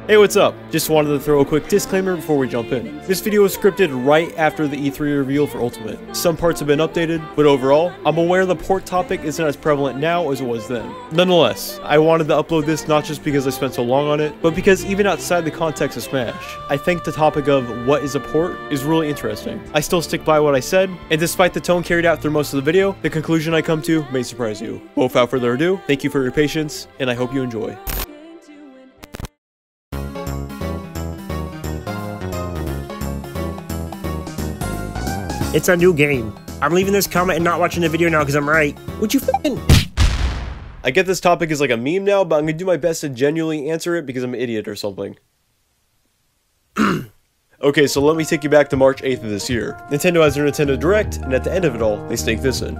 Hey, what's up? Just wanted to throw a quick disclaimer before we jump in. This video was scripted right after the E3 reveal for Ultimate. Some parts have been updated, but overall, I'm aware the port topic isn't as prevalent now as it was then. Nonetheless, I wanted to upload this not just because I spent so long on it, but because even outside the context of Smash, I think the topic of what is a port is really interesting. I still stick by what I said, and despite the tone carried out through most of the video, the conclusion I come to may surprise you. But without further ado, thank you for your patience, and I hope you enjoy. It's a new game. I'm leaving this comment and not watching the video now because I'm right. Would you f***ing... I get this topic is like a meme now, but I'm gonna do my best to genuinely answer it because I'm an idiot or something. Okay, so let me take you back to March 8th of this year. Nintendo has their Nintendo Direct, and at the end of it all, they sneak this in.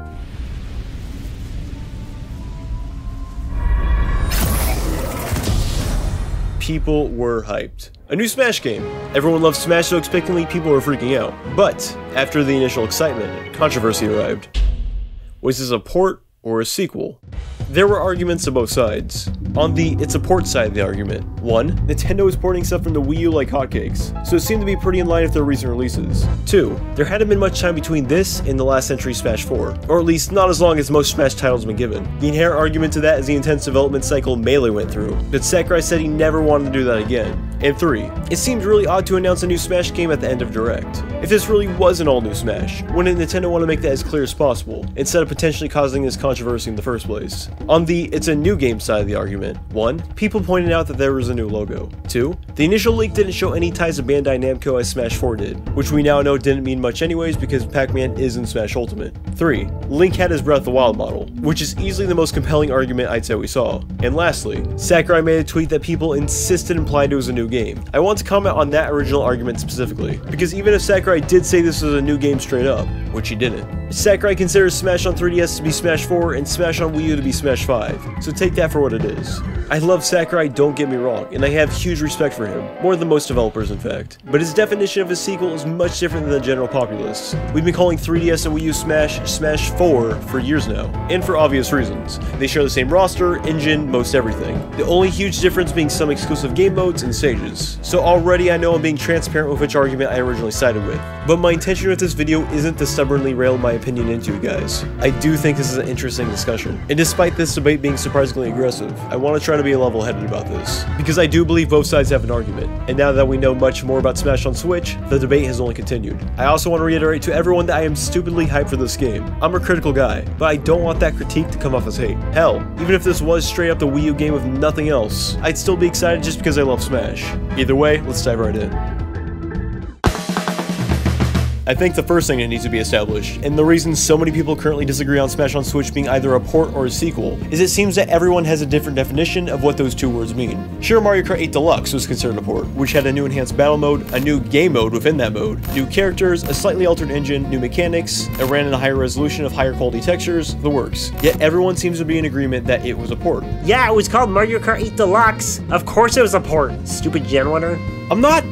People were hyped. A new Smash game. Everyone loved Smash, so expectantly people were freaking out. But, after the initial excitement, controversy arrived. Was this a port or a sequel? There were arguments on both sides. On the it's a port side of the argument, 1. Nintendo was porting stuff from the Wii U like hotcakes, so it seemed to be pretty in line with their recent releases. 2. There hadn't been much time between this and the last entry Smash 4, or at least not as long as most Smash titles have been given. The inherent argument to that is the intense development cycle Melee went through, but Sakurai said he never wanted to do that again. And 3. It seemed really odd to announce a new Smash game at the end of Direct. If this really was an all-new Smash, wouldn't Nintendo want to make that as clear as possible, instead of potentially causing this controversy in the first place? On the it's a new game side of the argument, 1. People pointed out that there was a new logo. 2. The initial leak didn't show any ties to Bandai Namco as Smash 4 did, which we now know didn't mean much anyways because Pac-Man is in Smash Ultimate. 3. Link had his Breath of the Wild model, which is easily the most compelling argument I'd say we saw. And lastly, Sakurai made a tweet that people insisted implied it was a new game. I want to comment on that original argument specifically, because even if Sakurai did say this was a new game straight up, which he didn't, Sakurai considers Smash on 3DS to be Smash 4 and Smash on Wii U to be Smash 5, so take that for what it is. I love Sakurai, don't get me wrong, and I have huge respect for him, more than most developers in fact, but his definition of a sequel is much different than the general populace. We've been calling 3DS and Wii U Smash, Smash 4 for years now, and for obvious reasons. They share the same roster, engine, most everything. The only huge difference being some exclusive game modes and stages. So already I know I'm being transparent with which argument I originally sided with, but my intention with this video isn't to stubbornly rail my opinion into you guys. I do think this is an interesting discussion, and despite this debate being surprisingly aggressive, I want to try to be level-headed about this, because I do believe both sides have an argument, and now that we know much more about Smash on Switch, the debate has only continued. I also want to reiterate to everyone that I am stupidly hyped for this game. I'm a critical guy, but I don't want that critique to come off as hate. Hell, even if this was straight up the Wii U game with nothing else, I'd still be excited just because I love Smash. Either way, let's dive right in. I think the first thing that needs to be established, and the reason so many people currently disagree on Smash on Switch being either a port or a sequel, is it seems that everyone has a different definition of what those two words mean. Sure, Mario Kart 8 Deluxe was considered a port, which had a new enhanced battle mode, a new game mode within that mode, new characters, a slightly altered engine, new mechanics, it ran in a higher resolution of higher quality textures, the works. Yet everyone seems to be in agreement that it was a port. Yeah, it was called Mario Kart 8 Deluxe. Of course it was a port, stupid genwinner. I'm not...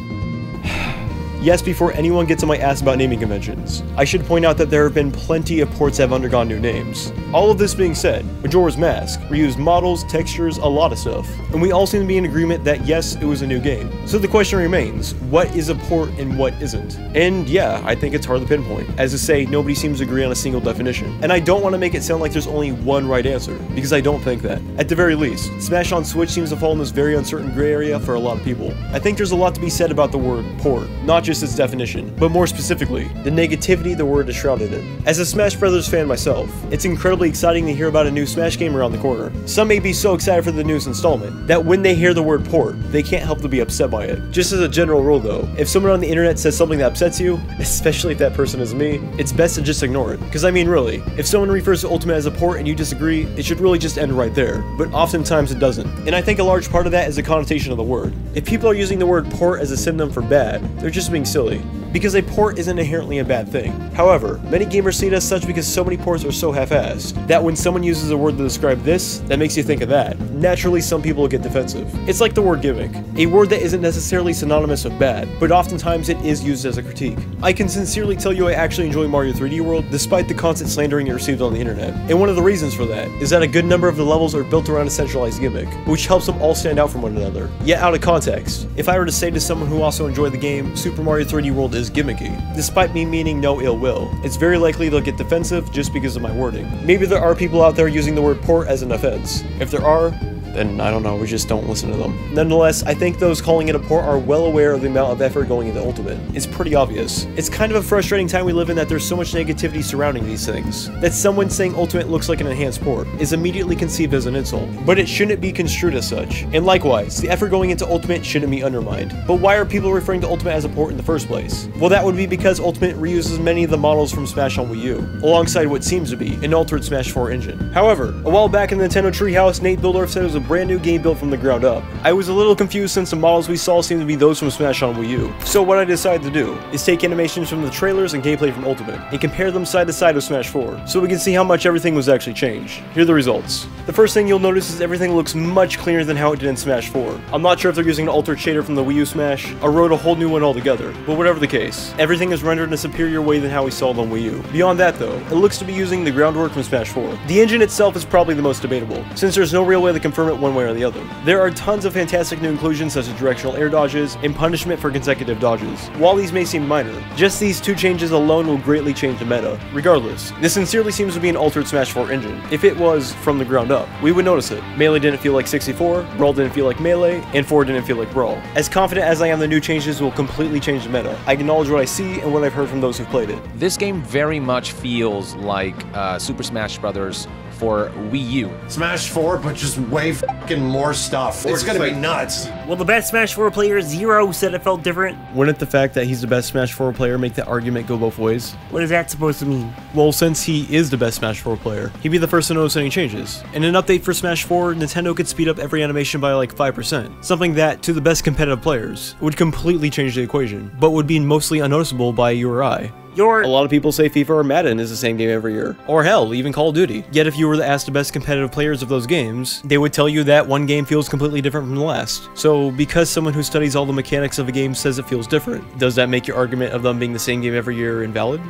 Yes, before anyone gets on my ass about naming conventions, I should point out that there have been plenty of ports that have undergone new names. All of this being said, Majora's Mask, reused models, textures, a lot of stuff, and we all seem to be in agreement that yes, it was a new game. So the question remains, what is a port and what isn't? And yeah, I think it's hard to pinpoint. As to say, nobody seems to agree on a single definition. And I don't want to make it sound like there's only one right answer, because I don't think that. At the very least, Smash on Switch seems to fall in this very uncertain gray area for a lot of people. I think there's a lot to be said about the word port, not just its definition, but more specifically, the negativity the word is shrouded in. As a Smash Brothers fan myself, it's incredibly exciting to hear about a new Smash game around the corner. Some may be so excited for the newest installment that when they hear the word port, they can't help to be upset by it. Just as a general rule though, if someone on the internet says something that upsets you, especially if that person is me, it's best to just ignore it. Because I mean really, if someone refers to Ultimate as a port and you disagree, it should really just end right there. But oftentimes it doesn't. And I think a large part of that is the connotation of the word. If people are using the word port as a synonym for bad, they're just being something silly, because a port isn't inherently a bad thing. However, many gamers see it as such because so many ports are so half-assed, that when someone uses a word to describe this, that makes you think of that. Naturally, some people get defensive. It's like the word gimmick, a word that isn't necessarily synonymous with bad, but oftentimes it is used as a critique. I can sincerely tell you I actually enjoy Mario 3D World, despite the constant slandering it received on the internet. And one of the reasons for that is that a good number of the levels are built around a centralized gimmick, which helps them all stand out from one another. Yet out of context, if I were to say to someone who also enjoyed the game, Super Mario 3D World is gimmicky, despite me meaning no ill will, it's very likely they'll get defensive just because of my wording. Maybe there are people out there using the word port as an offense. If there are, then I don't know, we just don't listen to them. Nonetheless, I think those calling it a port are well aware of the amount of effort going into Ultimate. It's pretty obvious. It's kind of a frustrating time we live in that there's so much negativity surrounding these things, that someone saying Ultimate looks like an enhanced port is immediately conceived as an insult, but it shouldn't be construed as such. And likewise, the effort going into Ultimate shouldn't be undermined. But why are people referring to Ultimate as a port in the first place? Well, that would be because Ultimate reuses many of the models from Smash on Wii U, alongside what seems to be an altered Smash 4 engine. However, a while back in the Nintendo Treehouse, Nate Bildorf said it was a brand new game built from the ground up. I was a little confused since the models we saw seemed to be those from Smash on Wii U. So what I decided to do is take animations from the trailers and gameplay from Ultimate and compare them side to side with Smash 4, so we can see how much everything was actually changed. Here are the results. The first thing you'll notice is everything looks much cleaner than how it did in Smash 4. I'm not sure if they're using an altered shader from the Wii U Smash, or wrote a whole new one altogether, but whatever the case, everything is rendered in a superior way than how we saw it on Wii U. Beyond that though, it looks to be using the groundwork from Smash 4. The engine itself is probably the most debatable, since there's no real way to confirm it one way or the other. There are tons of fantastic new inclusions such as directional air dodges and punishment for consecutive dodges. While these may seem minor, just these two changes alone will greatly change the meta. Regardless, this sincerely seems to be an altered Smash 4 engine. If it was from the ground up, we would notice it. Melee didn't feel like 64, Brawl didn't feel like Melee, and 4 didn't feel like Brawl. As confident as I am the new changes will completely change the meta, I acknowledge what I see and what I've heard from those who've played it. This game very much feels like Super Smash Bros. For Wii U. Smash 4, but just way f***ing more stuff. It's gonna be nuts. Well, the best Smash 4 player, Zero, said it felt different. Wouldn't the fact that he's the best Smash 4 player make that argument go both ways? What is that supposed to mean? Well, since he is the best Smash 4 player, he'd be the first to notice any changes. In an update for Smash 4, Nintendo could speed up every animation by like 5%, something that, to the best competitive players, would completely change the equation, but would be mostly unnoticeable by you or I. A lot of people say FIFA or Madden is the same game every year, or hell, even Call of Duty. Yet if you were to ask the best competitive players of those games, they would tell you that one game feels completely different from the last. So because someone who studies all the mechanics of a game says it feels different, does that make your argument of them being the same game every year invalid?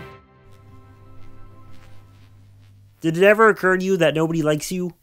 Did it ever occur to you that nobody likes you?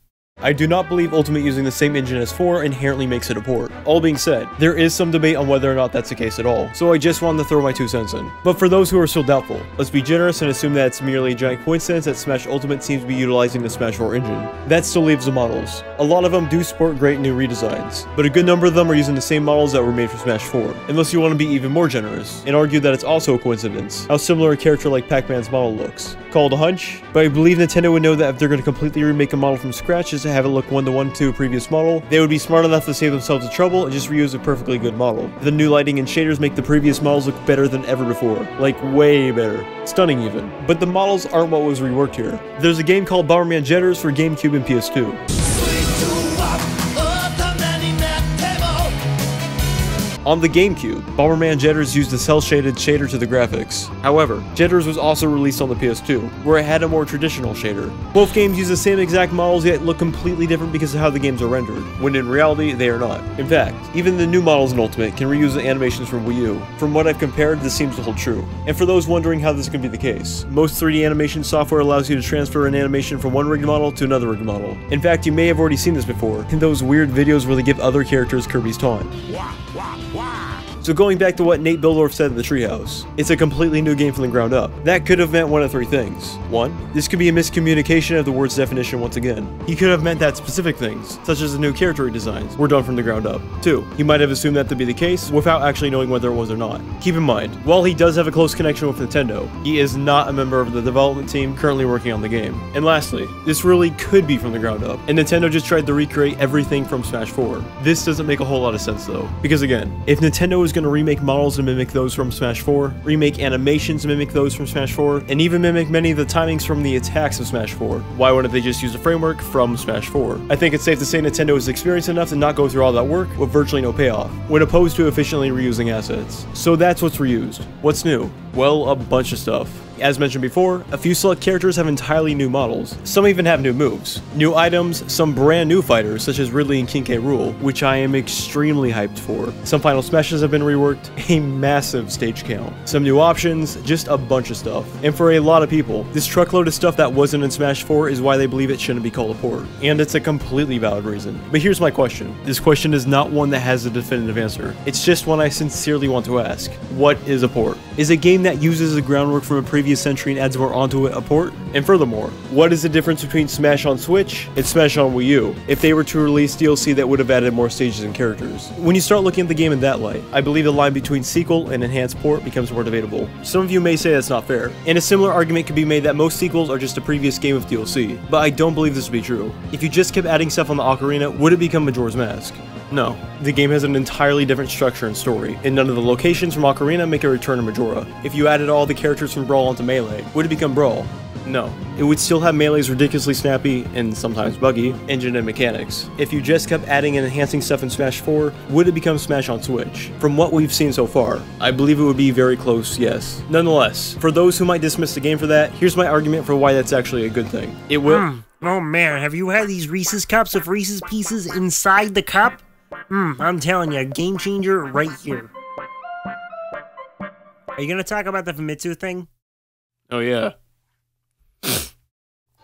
I do not believe Ultimate using the same engine as 4 inherently makes it a port. All being said, there is some debate on whether or not that's the case at all, so I just wanted to throw my 2 cents in. But for those who are still doubtful, let's be generous and assume that it's merely a giant coincidence that Smash Ultimate seems to be utilizing the Smash 4 engine. That still leaves the models. A lot of them do sport great new redesigns, but a good number of them are using the same models that were made for Smash 4, unless you want to be even more generous, and argue that it's also a coincidence how similar a character like Pac-Man's model looks. Call it a hunch, but I believe Nintendo would know that if they're going to completely remake a model from scratch just to have it look one-to-one to a previous model, they would be smart enough to save themselves the trouble and just reuse a perfectly good model. The new lighting and shaders make the previous models look better than ever before. Like, way better. Stunning even. But the models aren't what was reworked here. There's a game called Bomberman Jetters for GameCube and PS2. On the GameCube, Bomberman Jetters used a cel-shaded shader to the graphics. However, Jetters was also released on the PS2, where it had a more traditional shader. Both games use the same exact models yet look completely different because of how the games are rendered, when in reality, they are not. In fact, even the new models in Ultimate can reuse the animations from Wii U. From what I've compared, this seems to hold true. And for those wondering how this could be the case, most 3D animation software allows you to transfer an animation from one rigged model to another rigged model. In fact, you may have already seen this before, in those weird videos where they give other characters Kirby's taunt. So going back to what Nate Bildorf said in the Treehouse, it's a completely new game from the ground up. That could have meant one of 3 things. 1, this could be a miscommunication of the word's definition once again. He could have meant that specific things, such as the new character redesigns, were done from the ground up. 2, he might have assumed that to be the case without actually knowing whether it was or not. Keep in mind, while he does have a close connection with Nintendo, he is not a member of the development team currently working on the game. And lastly, this really could be from the ground up, and Nintendo just tried to recreate everything from Smash 4. This doesn't make a whole lot of sense though, because again, if Nintendo is going going to remake models to mimic those from Smash 4, remake animations to mimic those from Smash 4, and even mimic many of the timings from the attacks of Smash 4. Why wouldn't they just use a framework from Smash 4? I think it's safe to say Nintendo is experienced enough to not go through all that work with virtually no payoff, when opposed to efficiently reusing assets. So that's what's reused. What's new? Well, a bunch of stuff. As mentioned before, a few select characters have entirely new models. Some even have new moves, new items, some brand new fighters such as Ridley and King K. Rool, which I am extremely hyped for. Some final smashes have been reworked, a massive stage count, some new options, just a bunch of stuff. And for a lot of people, this truckload of stuff that wasn't in Smash 4 is why they believe it shouldn't be called a port. And it's a completely valid reason. But here's my question. This question is not one that has a definitive answer. It's just one I sincerely want to ask. What is a port? Is a game that uses the groundwork from a previous century and adds more onto it a port? And furthermore, what is the difference between Smash on Switch and Smash on Wii U if they were to release DLC that would have added more stages and characters? When you start looking at the game in that light, I believe the line between sequel and enhanced port becomes more debatable. Some of you may say that's not fair, and a similar argument could be made that most sequels are just a previous game with DLC, but I don't believe this to be true. If you just kept adding stuff on the Ocarina, would it become Majora's Mask? No. The game has an entirely different structure and story, and none of the locations from Ocarina make a return to Majora. If you added all the characters from Brawl onto Melee, would it become Brawl? No. It would still have Melee's ridiculously snappy, and sometimes buggy, engine and mechanics. If you just kept adding and enhancing stuff in Smash 4, would it become Smash on Switch? From what we've seen so far, I believe it would be very close, yes. Nonetheless, for those who might dismiss the game for that, here's my argument for why that's actually a good thing. It will- Oh man, have you had these Reese's Cups with Reese's Pieces inside the cup? I'm telling you, game changer right here. Are you gonna talk about the Famitsu thing? Oh yeah.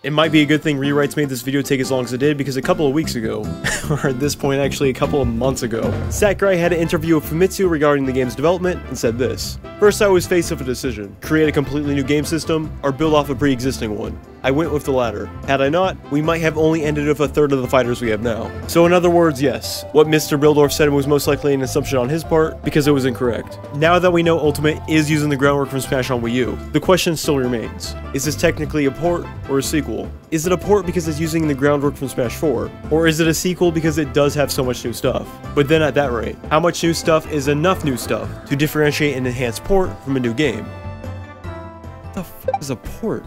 It might be a good thing rewrites made this video take as long as it did, because a couple of weeks ago, or at this point actually a couple of months ago, Sakurai had an interview with Famitsu regarding the game's development and said this: "First I was faced with a decision, create a completely new game system, or build off a pre-existing one. I went with the latter. Had I not, we might have only ended with a third of the fighters we have now." So in other words, yes, what Mr. Bildorf said was most likely an assumption on his part, because it was incorrect. Now that we know Ultimate is using the groundwork from Smash on Wii U, the question still remains: is this technically a port or a sequel? Is it a port because it's using the groundwork from Smash 4? Or is it a sequel because it does have so much new stuff? But then at that rate, how much new stuff is enough new stuff to differentiate an enhanced port from a new game? What the f is a port?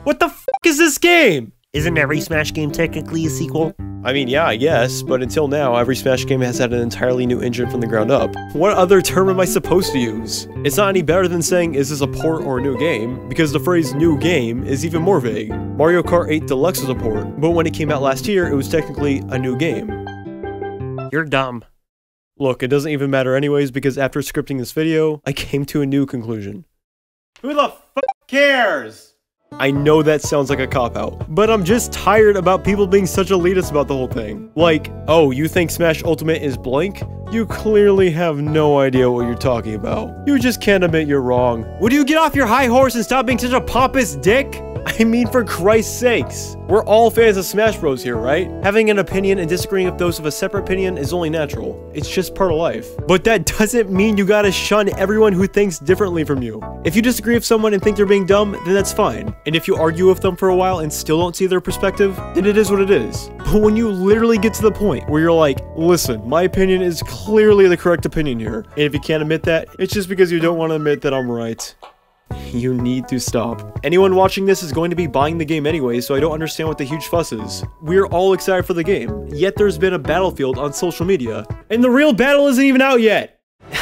What the f is this game? Isn't every Smash game technically a sequel? I mean, yeah, I guess, but until now, every Smash game has had an entirely new engine from the ground up. What other term am I supposed to use? It's not any better than saying, is this a port or a new game? Because the phrase new game is even more vague. Mario Kart 8 Deluxe was a port, but when it came out last year, it was technically a new game. You're dumb. Look, it doesn't even matter anyways, because after scripting this video, I came to a new conclusion. Who the f cares? I know that sounds like a cop-out, but I'm just tired about people being such elitists about the whole thing. Like, oh, you think Smash Ultimate is blank? You clearly have no idea what you're talking about. You just can't admit you're wrong. Would you get off your high horse and stop being such a pompous dick? I mean, for Christ's sakes. We're all fans of Smash Bros here, right? Having an opinion and disagreeing with those of a separate opinion is only natural. It's just part of life. But that doesn't mean you gotta shun everyone who thinks differently from you. If you disagree with someone and think they're being dumb, then that's fine. And if you argue with them for a while and still don't see their perspective, then it is what it is. But when you literally get to the point where you're like, listen, my opinion is clearly the correct opinion here, and if you can't admit that, it's just because you don't want to admit that I'm right. You need to stop. Anyone watching this is going to be buying the game anyway, so I don't understand what the huge fuss is. We're all excited for the game, yet there's been a battlefield on social media, and the real battle isn't even out yet!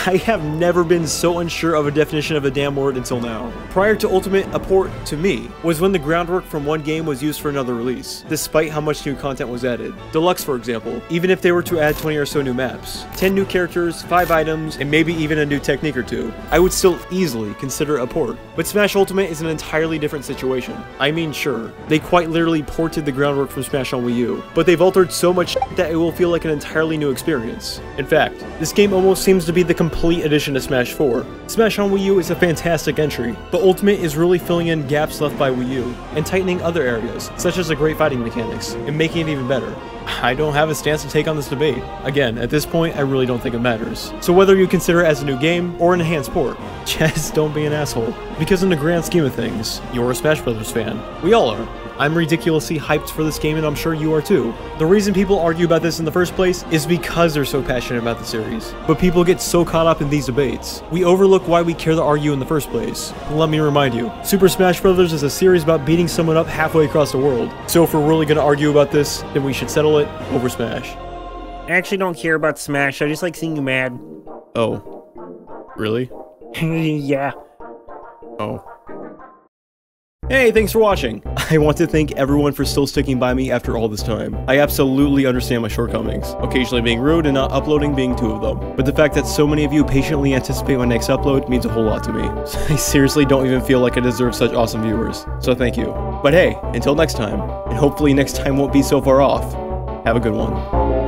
I have never been so unsure of a definition of a damn word until now. Prior to Ultimate, a port, to me, was when the groundwork from one game was used for another release, despite how much new content was added. Deluxe, for example, even if they were to add 20 or so new maps, 10 new characters, 5 items, and maybe even a new technique or two, I would still easily consider it a port. But Smash Ultimate is an entirely different situation. I mean, sure, they quite literally ported the groundwork from Smash on Wii U, but they've altered so much that it will feel like an entirely new experience. In fact, this game almost seems to be the complete addition to Smash 4. Smash on Wii U is a fantastic entry, but Ultimate is really filling in gaps left by Wii U, and tightening other areas, such as the great fighting mechanics, and making it even better. I don't have a stance to take on this debate. Again, at this point, I really don't think it matters. So whether you consider it as a new game or an enhanced port, just don't be an asshole. Because in the grand scheme of things, you're a Smash Brothers fan. We all are. I'm ridiculously hyped for this game and I'm sure you are too. The reason people argue about this in the first place is because they're so passionate about the series. But people get so caught up in these debates. We overlook why we care to argue in the first place. Let me remind you, Super Smash Brothers is a series about beating someone up halfway across the world. So if we're really gonna argue about this, then we should settle it over Smash. I actually don't care about Smash, I just like seeing you mad. Oh. Really? Yeah. Oh. Hey, thanks for watching! I want to thank everyone for still sticking by me after all this time. I absolutely understand my shortcomings, occasionally being rude and not uploading being two of them. But the fact that so many of you patiently anticipate my next upload means a whole lot to me. I seriously don't even feel like I deserve such awesome viewers, so thank you. But hey, until next time, and hopefully next time won't be so far off, have a good one.